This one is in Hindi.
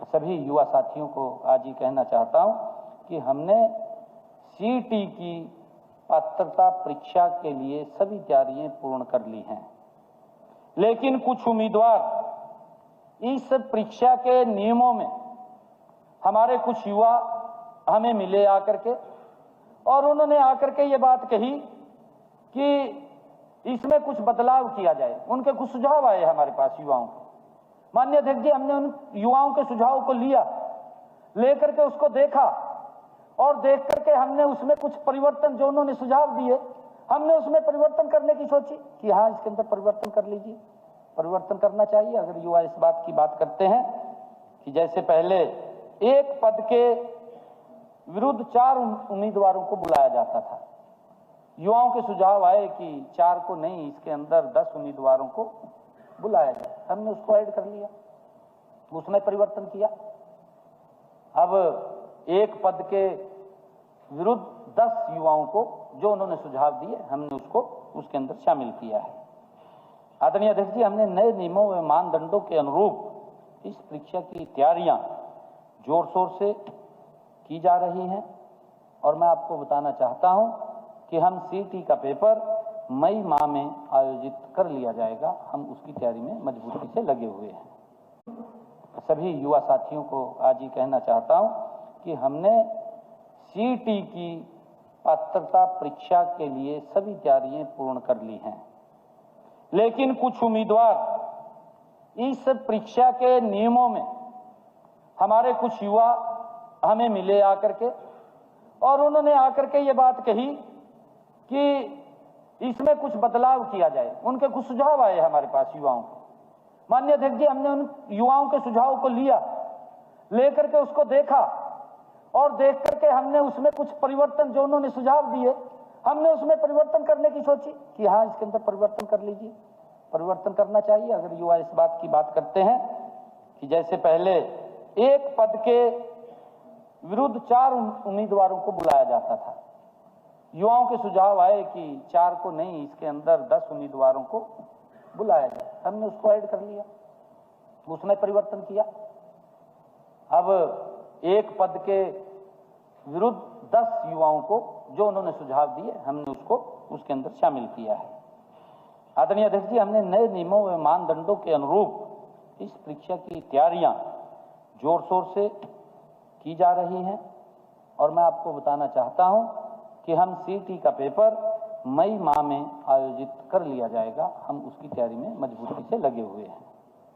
सभी युवा साथियों को आज ये कहना चाहता हूं कि हमने सीईटी की पात्रता परीक्षा के लिए सभी तैयारियां पूर्ण कर ली हैं, लेकिन कुछ उम्मीदवार इस परीक्षा के नियमों में हमारे कुछ युवा हमें मिले आकर के और उन्होंने आकर के ये बात कही कि इसमें कुछ बदलाव किया जाए। उनके कुछ सुझाव आए हमारे पास युवाओं को। माननीय अध्यक्ष जी, हमने उन युवाओं के सुझाव को लिया, लेकर के उसको देखा और देख करके हमने उसमें कुछ परिवर्तन जो उन्होंने सुझाव दिए, हमने उसमें परिवर्तन करने की सोची कि हाँ, इसके अंदर परिवर्तन कर लीजिए, परिवर्तन करना चाहिए। अगर युवा इस बात की बात करते हैं कि जैसे पहले एक पद के विरुद्ध 4 उम्मीदवारों को बुलाया जाता था, युवाओं के सुझाव आए कि 4 को नहीं, इसके अंदर 10 उम्मीदवारों को बुलाया जाए। हमने उसको ऐड कर लिया, उसमें परिवर्तन किया। अब एक पद के विरुद्ध 10 युवाओं को जो उन्होंने सुझाव दिए, हमने उसको उसके अंदर शामिल किया है। आदरणीय अध्यक्ष जी, हमने नए नियमों व मानदंडों के अनुरूप इस परीक्षा की तैयारियां जोर शोर से की जा रही हैं और मैं आपको बताना चाहता हूं कि हम सीईटी का पेपर मई माह में आयोजित कर लिया जाएगा। हम उसकी तैयारी में मजबूती से लगे हुए हैं। सभी युवा साथियों को आज ये कहना चाहता हूं कि हमने सीईटी की पात्रता परीक्षा के लिए सभी तैयारियां पूर्ण कर ली हैं, लेकिन कुछ उम्मीदवार इस परीक्षा के नियमों में हमारे कुछ युवा हमें मिले आकर के और उन्होंने आकर के ये बात कही कि इसमें कुछ बदलाव किया जाए। उनके कुछ सुझाव आए हमारे पास युवाओं को। माननीय अध्यक्ष जी, हमने उन युवाओं के सुझाव को लिया, लेकर के उसको देखा और देख करके हमने उसमें कुछ परिवर्तन जो उन्होंने सुझाव दिए, हमने उसमें परिवर्तन करने की सोची कि हाँ, इसके अंदर परिवर्तन कर लीजिए, परिवर्तन करना चाहिए। अगर युवा इस बात की बात करते हैं कि जैसे पहले एक पद के विरुद्ध 4 उम्मीदवारों को बुलाया जाता था, युवाओं के सुझाव आए कि 4 को नहीं, इसके अंदर 10 उम्मीदवारों को बुलाया जाए। हमने उसको ऐड कर लिया, उसमें परिवर्तन किया। अब एक पद के विरुद्ध 10 युवाओं को जो उन्होंने सुझाव दिए, हमने उसको उसके अंदर शामिल किया है। आदरणीय अध्यक्ष जी, हमने नए नियमों व मानदंडों के अनुरूप इस परीक्षा की तैयारियां जोर शोर से की जा रही हैं और मैं आपको बताना चाहता हूं कि हम सीईटी का पेपर मई माह में आयोजित कर लिया जाएगा। हम उसकी तैयारी में मजबूती से लगे हुए हैं।